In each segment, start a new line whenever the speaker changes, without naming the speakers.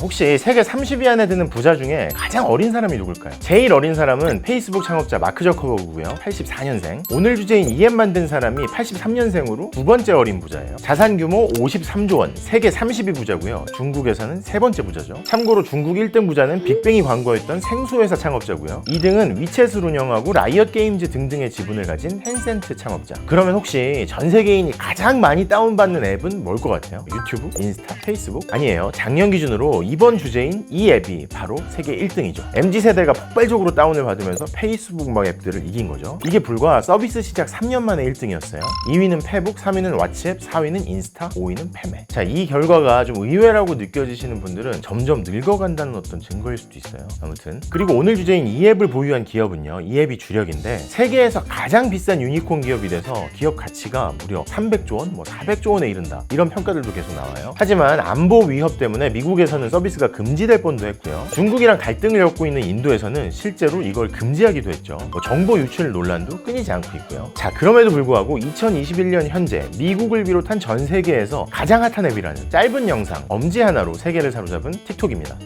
혹시 세계 30위 안에 드는 부자 중에 가장 어린 사람이 누굴까요? 제일 어린 사람은 페이스북 창업자 마크 저커버그고요. 84년생. 오늘 주제인 EM 만든 사람이 83년생으로 두 번째 어린 부자예요. 자산 규모 53조 원, 세계 30위 부자고요. 중국에서는 세 번째 부자죠. 참고로 중국 1등 부자는 빅뱅이 광고했던 생수회사 창업자고요. 2등은 위챗을 운영하고 라이엇 게임즈 등등의 지분을 가진 텐센트 창업자. 그러면 혹시 전 세계인이 가장 많이 다운받는 앱은 뭘 것 같아요? 유튜브? 인스타? 페이스북? 아니에요. 작년 기준으로 이번 주제인 이 앱이 바로 세계 1등이죠. MZ세대가 폭발적으로 다운을 받으면서 페이스북 막 앱들을 이긴 거죠. 이게 불과 서비스 시작 3년 만에 1등이었어요. 2위는 페북, 3위는 왓츠앱, 4위는 인스타, 5위는 페메. 자, 이 결과가 좀 의외라고 느껴지시는 분들은 점점 늙어간다는 어떤 증거일 수도 있어요. 아무튼 그리고 오늘 주제인 이 앱을 보유한 기업은요, 이 앱이 주력인데 세계에서 가장 비싼 유니콘 기업이 돼서 기업 가치가 무려 300조 원, 400조 원에 이른다, 이런 평가들도 계속 나와요. 하지만 안보 위협 때문에 미국에서는 서비스가 금지될 뻔도 했고요. 중국이랑 갈등을 겪고 있는 인도에서는 실제로 이걸 금지하기도 했죠. 정보 유출 논란도 끊이지 않고 있고요. 자, 그럼에도 불구하고 2021년 현재 미국을 비롯한 전 세계에서 가장 핫한 앱이라는 짧은 영상 엄지 하나로 세계를 사로잡은 틱톡입니다.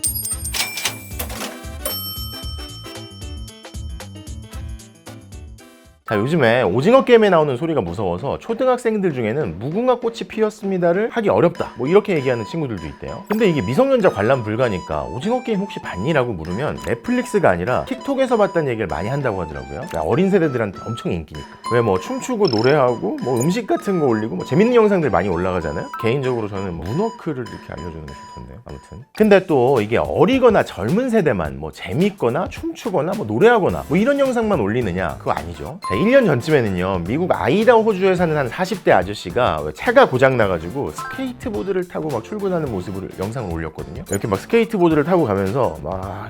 자, 요즘에 오징어 게임에 나오는 소리가 무서워서 초등학생들 중에는 무궁화 꽃이 피었습니다를 하기 어렵다, 이렇게 얘기하는 친구들도 있대요. 근데 이게 미성년자 관람 불가니까 오징어 게임 혹시 봤니? 라고 물으면 넷플릭스가 아니라 틱톡에서 봤다는 얘기를 많이 한다고 하더라고요. 어린 세대들한테 엄청 인기니까. 왜 춤추고 노래하고 음식 같은 거 올리고 재밌는 영상들 많이 올라가잖아요. 개인적으로 저는 문워크를 이렇게 알려주는 게 좋던데요. 아무튼 근데 또 이게 어리거나 젊은 세대만 재밌거나 춤추거나 노래하거나 이런 영상만 올리느냐? 그거 아니죠. 1년 전쯤에는요, 미국 아이다호 호주에 사는 한 40대 아저씨가 차가 고장나가지고 스케이트보드를 타고 출근하는 모습을 영상을 올렸거든요. 이렇게 스케이트보드를 타고 가면서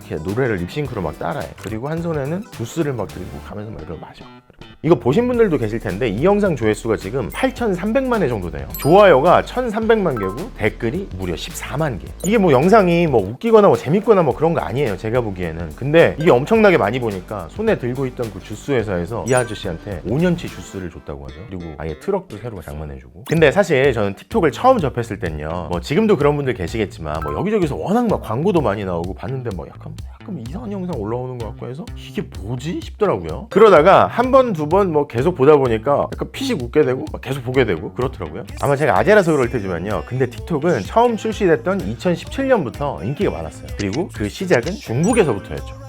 이렇게 노래를 립싱크로 따라해. 그리고 한 손에는 주스를 들고 가면서 이걸 마셔. 이거 보신 분들도 계실 텐데 이 영상 조회수가 지금 8,300만 회 정도 돼요. 좋아요가 1,300만 개고 댓글이 무려 14만 개. 이게 영상이 웃기거나 재밌거나 그런 거 아니에요, 제가 보기에는. 근데 이게 엄청나게 많이 보니까 손에 들고 있던 그 주스 회사에서 이 아저씨한테 5년치 주스를 줬다고 하죠. 그리고 아예 트럭도 새로 장만해주고. 근데 사실 저는 틱톡을 처음 접했을 땐요, 지금도 그런 분들 계시겠지만 여기저기서 워낙 광고도 많이 나오고 봤는데 약간 이상한 영상 올라오는 것 같고 해서 이게 뭐지? 싶더라고요. 그러다가 한 번, 두 번 계속 보다 보니까 약간 피식 웃게 되고 계속 보게 되고 그렇더라고요. 아마 제가 아재라서 그럴 테지만요, 근데 틱톡은 처음 출시됐던 2017년부터 인기가 많았어요. 그리고 그 시작은 중국에서부터였죠.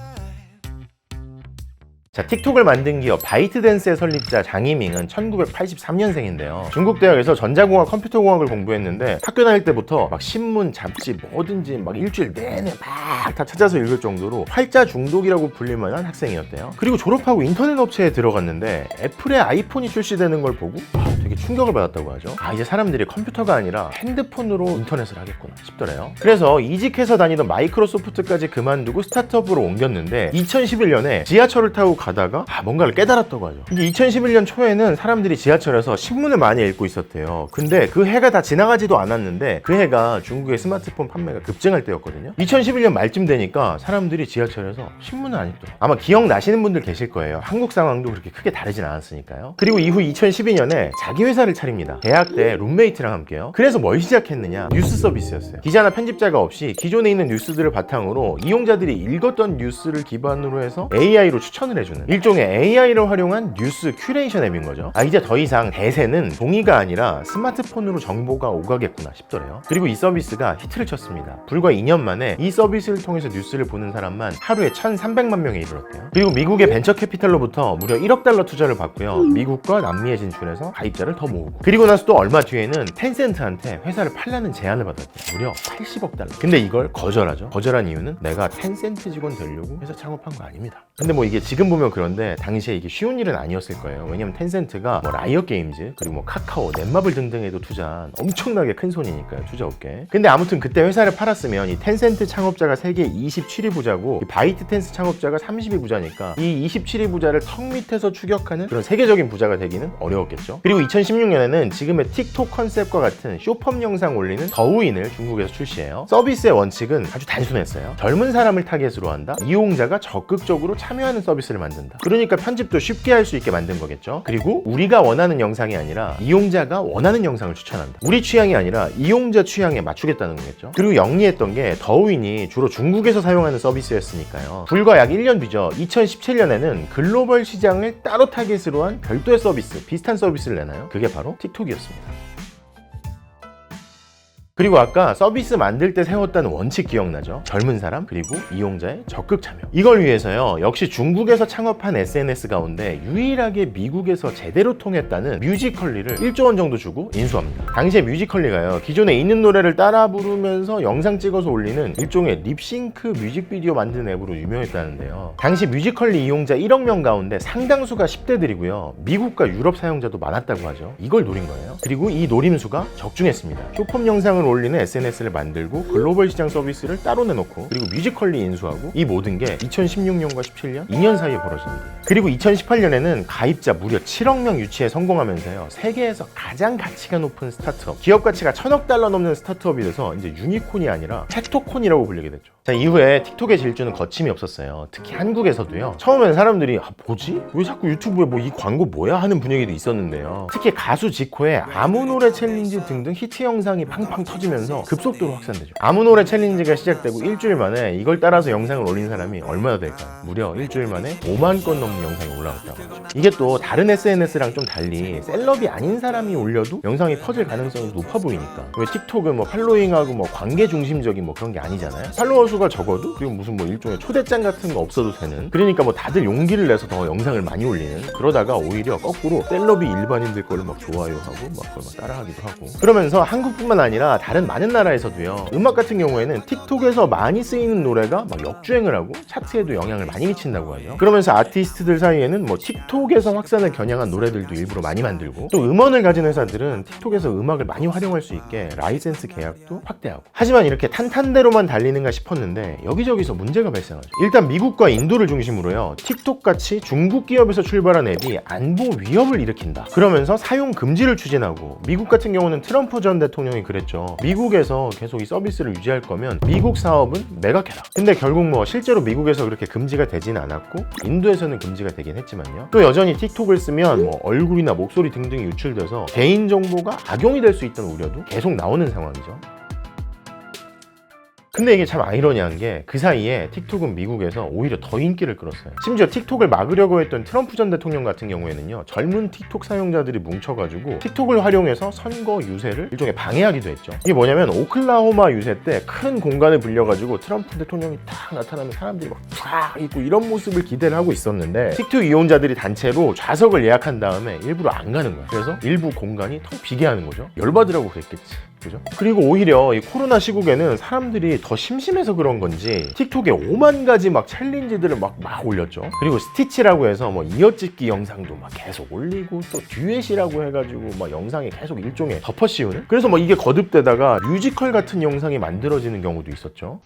자, 틱톡을 만든 기업 바이트댄스의 설립자 장이밍은 1983년생인데요. 중국 대학에서 전자공학, 컴퓨터공학을 공부했는데 학교 다닐 때부터 신문, 잡지 뭐든지 일주일 내내 다 찾아서 읽을 정도로 활자 중독이라고 불릴 만한 학생이었대요. 그리고 졸업하고 인터넷 업체에 들어갔는데 애플의 아이폰이 출시되는 걸 보고 되게 충격을 받았다고 하죠. 이제 사람들이 컴퓨터가 아니라 핸드폰으로 인터넷을 하겠구나 싶더래요. 그래서 이직해서 다니던 마이크로소프트까지 그만두고 스타트업으로 옮겼는데 2011년에 지하철을 타고 가다가 뭔가를 깨달았다고 하죠. 이게 2011년 초에는 사람들이 지하철에서 신문을 많이 읽고 있었대요. 근데 그 해가 다 지나가지도 않았는데 그 해가 중국의 스마트폰 판매가 급증할 때였거든요. 2011년 말쯤 되니까 사람들이 지하철에서 신문을 안 읽더라고요. 아마 기억나시는 분들 계실 거예요. 한국 상황도 그렇게 크게 다르진 않았으니까요. 그리고 이후 2012년에 자기 회사를 차립니다. 대학 때 룸메이트랑 함께요. 그래서 뭘 시작했느냐? 뉴스 서비스였어요. 기자나 편집자가 없이 기존에 있는 뉴스들을 바탕으로 이용자들이 읽었던 뉴스를 기반으로 해서 AI로 추천을 해주는 일종의 AI를 활용한 뉴스 큐레이션 앱인 거죠. 이제 더 이상 대세는 종이가 아니라 스마트폰으로 정보가 오가겠구나 싶더래요. 그리고 이 서비스가 히트를 쳤습니다. 불과 2년 만에 이 서비스를 통해서 뉴스를 보는 사람만 하루에 1,300만 명에 이르렀대요. 그리고 미국의 벤처 캐피탈로부터 무려 1억 달러 투자를 받고요. 미국과 남미에 진출해서 가입자를 더 모으고, 그리고 나서 또 얼마 뒤에는 텐센트한테 회사를 팔라는 제안을 받았대요. 무려 80억 달러. 근데 이걸 거절하죠. 거절한 이유는 내가 텐센트 직원 되려고 회사 창업한 거 아닙니다. 근데 이게 지금 보면 그런데 당시에 이게 쉬운 일은 아니었을 거예요. 왜냐면 텐센트가 라이엇 게임즈 그리고 카카오, 넷마블 등등에도 투자한 엄청나게 큰 손이니까요, 투자업계. 근데 아무튼 그때 회사를 팔았으면 이 텐센트 창업자가 세계 27위 부자고 바이트댄스 창업자가 30위 부자니까 이 27위 부자를 턱 밑에서 추격하는 그런 세계적인 부자가 되기는 어려웠겠죠. 그리고 2016년에는 지금의 틱톡 컨셉과 같은 쇼펌 영상 올리는 더우인을 중국에서 출시해요. 서비스의 원칙은 아주 단순했어요. 젊은 사람을 타겟으로 한다. 이용자가 적극적으로 참여하는 서비스를 만든다. 그러니까 편집도 쉽게 할 수 있게 만든 거겠죠. 그리고 우리가 원하는 영상이 아니라 이용자가 원하는 영상을 추천한다. 우리 취향이 아니라 이용자 취향에 맞추겠다는 거겠죠. 그리고 영리했던 게 더우인이 주로 중국에서 사용하는 서비스였으니까요. 불과 약 1년 뒤죠. 2017년에는 글로벌 시장을 따로 타겟으로 한 별도의 서비스, 비슷한 서비스를 내나요? 그게 바로 틱톡이었습니다. 그리고 아까 서비스 만들 때 세웠다는 원칙 기억나죠? 젊은 사람 그리고 이용자의 적극 참여. 이걸 위해서요, 역시 중국에서 창업한 SNS 가운데 유일하게 미국에서 제대로 통했다는 뮤지컬리를 1조 원 정도 주고 인수합니다. 당시에 뮤지컬리가요, 기존에 있는 노래를 따라 부르면서 영상 찍어서 올리는 일종의 립싱크 뮤직비디오 만드는 앱으로 유명했다는데요. 당시 뮤지컬리 이용자 1억 명 가운데 상당수가 10대들이고요. 미국과 유럽 사용자도 많았다고 하죠. 이걸 노린 거예요. 그리고 이 노림수가 적중했습니다. 쇼폼 영상을 올리는 SNS를 만들고 글로벌 시장 서비스를 따로 내놓고 그리고 뮤지컬리 인수하고, 이 모든 게 2016년과 17년 2년 사이에 벌어진 일이에요. 그리고 2018년에는 가입자 무려 7억 명 유치에 성공하면서요, 세계에서 가장 가치가 높은 스타트업, 기업 가치가 1000억 달러 넘는 스타트업이 돼서 이제 유니콘이 아니라 텍토콘이라고 불리게 됐죠. 자, 이후에 틱톡의 질주는 거침이 없었어요. 특히 한국에서도요. 처음엔 사람들이 뭐지? 왜 자꾸 유튜브에 뭐 이 광고 뭐야? 하는 분위기도 있었는데요. 특히 가수 지코의 아무 노래 챌린지 등등 히트 영상이 팡팡 터지면서 급속도로 확산되죠. 아무 노래 챌린지가 시작되고 일주일 만에 이걸 따라서 영상을 올린 사람이 얼마나 될까요? 무려 일주일 만에 5만 건 넘는 영상이 올라왔다고 하죠. 이게 또 다른 SNS랑 좀 달리 셀럽이 아닌 사람이 올려도 영상이 퍼질 가능성이 높아 보이니까. 왜 틱톡은 뭐 팔로잉하고 뭐 관계 중심적인 뭐 그런 게 아니잖아요. 팔로워 수가 적어도 그리고 무슨 뭐 일종의 초대장 같은 거 없어도 되는, 그러니까 뭐 다들 용기를 내서 더 영상을 많이 올리는, 그러다가 오히려 거꾸로 셀럽이 일반인들 거를 막 좋아요하고 막 그걸 막 따라하기도 하고. 그러면서 한국뿐만 아니라 다른 많은 나라에서도요, 음악 같은 경우에는 틱톡에서 많이 쓰이는 노래가 막 역주행을 하고 차트에도 영향을 많이 미친다고 하죠. 그러면서 아티스트들 사이에는 뭐 틱톡에서 확산을 겨냥한 노래들도 일부러 많이 만들고, 또 음원을 가진 회사들은 틱톡에서 음악을 많이 활용할 수 있게 라이센스 계약도 확대하고. 하지만 이렇게 탄탄대로만 달리는가 싶었는데 여기저기서 문제가 발생하죠. 일단 미국과 인도를 중심으로요, 틱톡같이 중국 기업에서 출발한 앱이 안보 위협을 일으킨다, 그러면서 사용 금지를 추진하고, 미국 같은 경우는 트럼프 전 대통령이 그랬죠. 미국에서 계속 이 서비스를 유지할 거면 미국 사업은 매각해라. 근데 결국 뭐 실제로 미국에서 그렇게 금지가 되진 않았고, 인도에서는 금지가 되긴 했지만요, 또 여전히 틱톡을 쓰면 뭐 얼굴이나 목소리 등등이 유출돼서 개인정보가 악용이 될 수 있다는 우려도 계속 나오는 상황이죠. 근데 이게 참 아이러니한 게 그 사이에 틱톡은 미국에서 오히려 더 인기를 끌었어요. 심지어 틱톡을 막으려고 했던 트럼프 전 대통령 같은 경우에는요, 젊은 틱톡 사용자들이 뭉쳐가지고 틱톡을 활용해서 선거 유세를 일종의 방해하기도 했죠. 이게 뭐냐면 오클라호마 유세 때 큰 공간을 빌려가지고 트럼프 대통령이 딱 나타나면 사람들이 막 쫙 있고 이런 모습을 기대를 하고 있었는데, 틱톡 이용자들이 단체로 좌석을 예약한 다음에 일부러 안 가는 거야. 그래서 일부 공간이 텅 비게 하는 거죠. 열받으라고 그랬겠지. 그죠? 그리고 오히려 이 코로나 시국에는 사람들이 더 심심해서 그런 건지 틱톡에 5만 가지 막 챌린지들을 막 올렸죠. 그리고 스티치라고 해서 뭐 이어찍기 영상도 막 계속 올리고, 또 듀엣이라고 해가지고 막 영상에 계속 일종의 덮어 씌우는, 그래서 뭐 이게 거듭되다가 뮤지컬 같은 영상이 만들어지는 경우도 있었죠.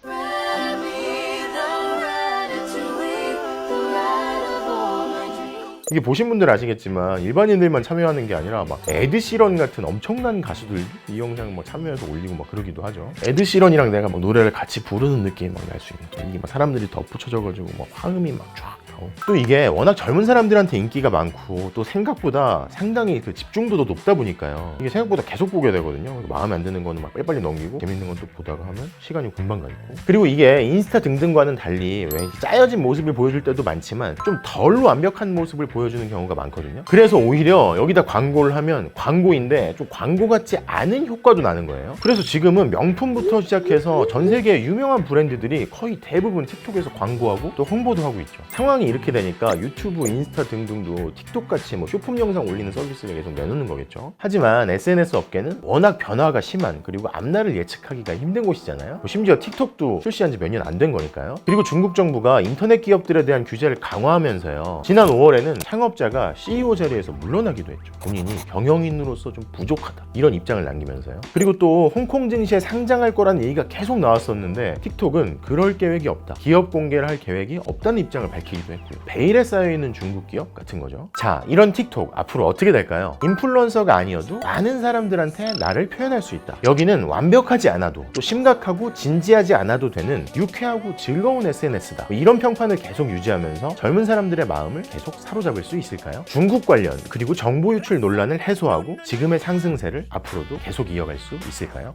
이게 보신 분들 아시겠지만 일반인들만 참여하는 게 아니라 막 에드시런 같은 엄청난 가수들도 이 영상 뭐 참여해서 올리고 막 그러기도 하죠. 에드시런이랑 내가 막 노래를 같이 부르는 느낌이 막 날 수 있는, 이게 막 사람들이 덧붙여져가지고 막 화음이 막 쫙. 또 이게 워낙 젊은 사람들한테 인기가 많고, 또 생각보다 상당히 그 집중도도 높다 보니까요, 이게 생각보다 계속 보게 되거든요. 마음에 안 드는 거는 막 빨리빨리 넘기고, 재밌는 건 또 보다가 하면 시간이 금방 가 있고. 그리고 이게 인스타 등등과는 달리 왜 짜여진 모습을 보여줄 때도 많지만 좀 덜 완벽한 모습을 보여주는 경우가 많거든요. 그래서 오히려 여기다 광고를 하면 광고인데 좀 광고 같지 않은 효과도 나는 거예요. 그래서 지금은 명품부터 시작해서 전 세계의 유명한 브랜드들이 거의 대부분 틱톡에서 광고하고 또 홍보도 하고 있죠. 상황이 이렇게 되니까 유튜브, 인스타 등등도 틱톡같이 뭐 쇼폼 영상 올리는 서비스를 계속 내놓는 거겠죠. 하지만 SNS 업계는 워낙 변화가 심한, 그리고 앞날을 예측하기가 힘든 곳이잖아요. 심지어 틱톡도 출시한 지 몇 년 안 된 거니까요. 그리고 중국 정부가 인터넷 기업들에 대한 규제를 강화하면서요, 지난 5월에는 창업자가 CEO 자리에서 물러나기도 했죠. 본인이 경영인으로서 좀 부족하다 이런 입장을 남기면서요. 그리고 또 홍콩 증시에 상장할 거라는 얘기가 계속 나왔었는데 틱톡은 그럴 계획이 없다, 기업 공개를 할 계획이 없다는 입장을 밝히기도 했고요. 베일에 쌓여있는 중국 기업 같은 거죠. 자, 이런 틱톡 앞으로 어떻게 될까요? 인플루언서가 아니어도 많은 사람들한테 나를 표현할 수 있다. 여기는 완벽하지 않아도 또 심각하고 진지하지 않아도 되는 유쾌하고 즐거운 SNS다. 이런 평판을 계속 유지하면서 젊은 사람들의 마음을 계속 사로잡을 수 있을까요? 중국 관련 그리고 정보 유출 논란을 해소하고 지금의 상승세를 앞으로도 계속 이어갈 수 있을까요?